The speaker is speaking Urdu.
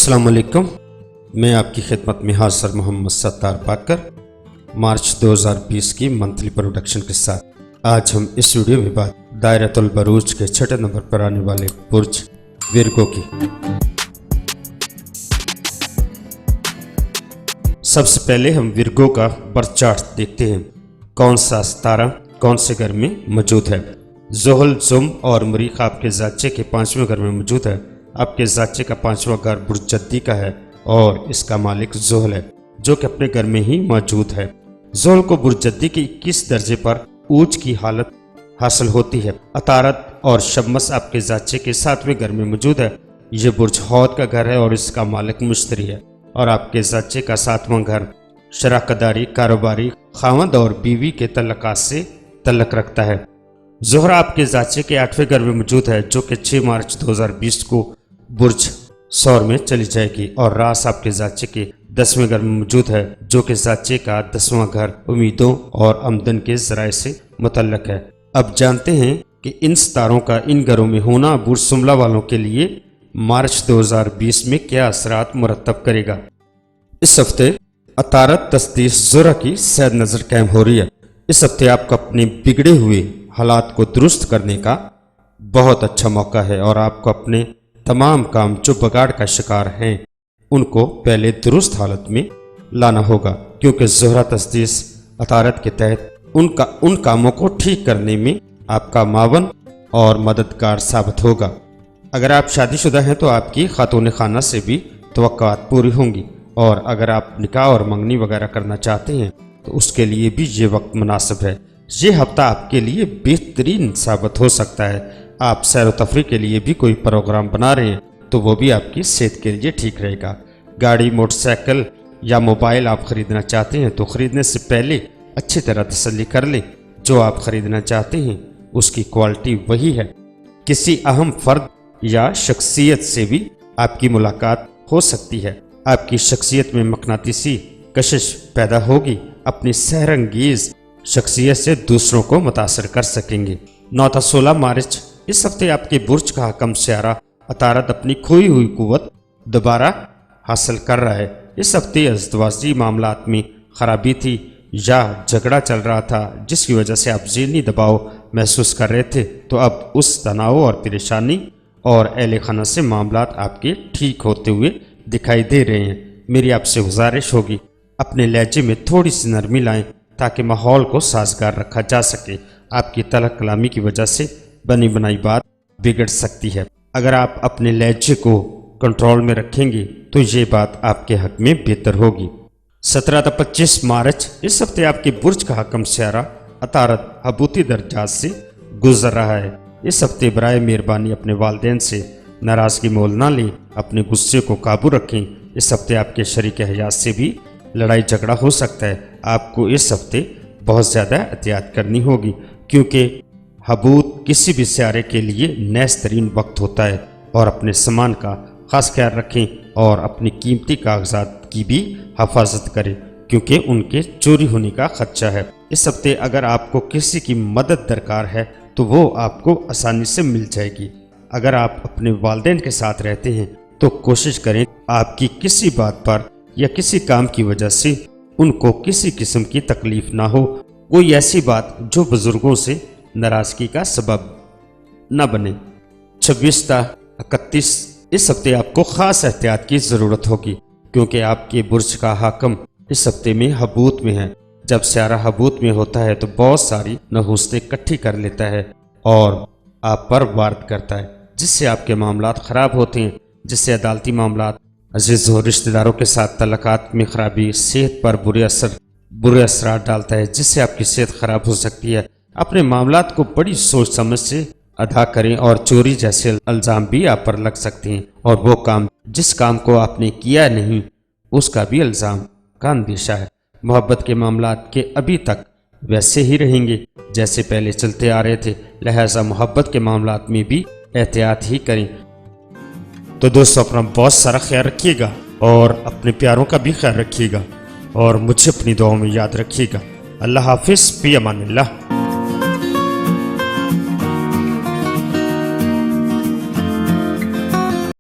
السلام علیکم، میں آپ کی خدمت میں حاضر محمد ستار پاکر مارچ 2020 کی منتھلی پروڈکشن کے ساتھ آج ہم اس ویڈیو میں بات دائرۃ البروج کے چھٹے نمبر پر آنے والے برج ورگو کی۔ سب سے پہلے ہم ورگو کا برتھ چارٹ دیکھتے ہیں، کون سا ستارہ کون سے گھر میں موجود ہے۔ زحل، زم اور مریخ آپ کے زاچے کے 5ویں گھر میں موجود ہے۔ آپ کے زاچے کا 5واں گھر برج جدی کا ہے اور اس کا مالک زحل ہے جو کہ اپنے گھر میں ہی موجود ہے۔ زحل کو برج جدی کے 21 درجے پر اوج کی حالت حاصل ہوتی ہے۔ عطارد اور شمس آپ کے زاچے کے 7ویں گھر میں موجود ہے۔ یہ برج حوت کا گھر ہے اور اس کا مالک مشتری ہے، اور آپ کے زاچے کا 7واں گھر شراکت داری، کاروباری، خاوند اور بیوی کے تعلقات سے تعلق رکھتا ہے۔ زہرہ آپ کے زاچے کے 8ویں گھر میں موجود ہے جو کہ 6 مارچ 2020 کو برج ثور میں چلی جائے گی، اور راس آپ کے زاچے کے 10ویں گھر میں موجود ہے جو کہ زاچے کا 10واں گھر امیدوں اور آمدن کے ذرائع سے متعلق ہے۔ اب جانتے ہیں کہ ان ستاروں کا ان گھروں میں ہونا برج شملہ والوں کے لیے مارچ 2020 میں کیا اثرات مرتب کرے گا۔ اس ہفتے عطارد تصدیق زہرہ کی سید نظر قائم ہو رہی ہے۔ اس ہفتے آپ کو اپنے بگڑے ہوئے حالات کو درست کرنے کا بہت اچھا موقع ہے، اور آپ کو اپنے تمام کام جو بگاڑ کا شکار ہیں ان کو پہلے درست حالت میں لانا ہوگا، کیونکہ زہرہ تصدیق عطارد کے تحت ان کاموں کو ٹھیک کرنے میں آپ کا معاون اور مددگار ثابت ہوگا۔ اگر آپ شادی شدہ ہیں تو آپ کی خاتون خانہ سے بھی توقعات پوری ہوں گی، اور اگر آپ نکاح اور منگنی وغیرہ کرنا چاہتے ہیں تو اس کے لیے بھی یہ وقت مناسب ہے۔ یہ ہفتہ آپ کے لیے بہترین ثابت ہو سکتا ہے۔ آپ سیر و تفریح کے لیے بھی کوئی پروگرام بنا رہے ہیں تو وہ بھی آپ کی صحت کے لیے ٹھیک رہے گا۔ گاڑی، موٹر سائیکل یا موبائل آپ خریدنا چاہتے ہیں تو خریدنے سے پہلے اچھی طرح تسلی کر لیں جو آپ خریدنا چاہتے ہیں اس کی کوالٹی وہی ہے۔ کسی اہم فرد یا شخصیت سے بھی آپ کی ملاقات ہو سکتی ہے۔ آپ کی شخصیت میں مقناطیسی کشش پیدا ہوگی۔ اپنی سحر انگیز شخصیت سے دوسروں کو متاثر کر سکیں گے۔ 9 تا 16 مارچ اس ہفتے آپ کے برج کا حکم سیارہ عطارد اپنی کھوئی ہوئی قوت دوبارہ حاصل کر رہا ہے۔ اس ہفتے ازدواجی معاملات میں خرابی تھی یا جھگڑا چل رہا تھا جس کی وجہ سے آپ ذہنی دباؤ محسوس کر رہے تھے، تو اب اس تناؤ اور پریشانی اور اہل خانہ سے معاملات آپ کے ٹھیک ہوتے ہوئے دکھائی دے رہے ہیں۔ میری آپ سے گزارش ہوگی اپنے لہجے میں تھوڑی سی نرمی لائیں تاکہ ماحول کو سازگار رکھا جا سکے۔ آپ کی تلخ کلامی کی وجہ سے بنی بنائی بات بگڑ سکتی ہے۔ اگر آپ اپنے لہجے کو کنٹرول میں رکھیں گے تو یہ بات آپ کے حق میں بہتر ہوگی۔ 17 تا 25 مارچ اس ہفتے آپ کے برج کا حکم سیارہ عطارد حبوتی درجات سے گزر رہا ہے۔ اس ہفتے برائے مہربانی اپنے والدین سے ناراضگی مول نہ لیں، اپنے غصے کو قابو رکھیں۔ اس ہفتے آپ کے شریک حیات سے بھی لڑائی جھگڑا ہو سکتا ہے۔ آپ کو اس ہفتے بہت زیادہ احتیاط کرنی ہوگی، کیونکہ حبوت کسی بھی سیارے کے لیے نیس ترین وقت ہوتا ہے، اور اپنے سامان کا خاص خیال رکھیں اور اپنی قیمتی کاغذات کی بھی حفاظت کریں کیونکہ ان کے چوری ہونے کا خدشہ ہے۔ اس ہفتے اگر آپ کو کسی کی مدد درکار ہے تو وہ آپ کو آسانی سے مل جائے گی۔ اگر آپ اپنے والدین کے ساتھ رہتے ہیں تو کوشش کریں آپ کی کسی بات پر یا کسی کام کی وجہ سے ان کو کسی قسم کی تکلیف نہ ہو، کوئی ایسی بات جو بزرگوں سے ناراضگی کا سبب نہ بنے۔ 26 تا 31 اس ہفتے آپ کو خاص احتیاط کی ضرورت ہوگی، کیونکہ آپ کے برج کا حاکم اس ہفتے میں حبوت میں ہے۔ جب سیارہ حبوت میں ہوتا ہے تو بہت ساری نحوستیں اکٹھی کر لیتا ہے اور آپ پر وارد کرتا ہے، جس سے آپ کے معاملات خراب ہوتے ہیں، جس سے عدالتی معاملات، عزیز و رشتہ داروں کے ساتھ تعلقات میں خرابی، صحت پر برے اثرات ڈالتا ہے، جس سے آپ کی صحت خراب ہو سکتی ہے۔ اپنے معاملات کو بڑی سوچ سمجھ سے ادا کریں، اور چوری جیسے الزام بھی آپ پر لگ سکتے ہیں، اور وہ کام جس کام کو آپ نے کیا نہیں اس کا بھی الزام کا اندیشہ ہے۔ محبت کے معاملات کے ابھی تک ویسے ہی رہیں گے جیسے پہلے چلتے آ رہے تھے، لہذا محبت کے معاملات میں بھی احتیاط ہی کریں۔ تو دوستو اپنا بہت سارا خیال رکھیے گا اور اپنے پیاروں کا بھی خیال رکھیے گا، اور مجھے اپنی دعاؤں میں یاد رکھیے گا۔ اللہ حافظ، فی امان اللہ۔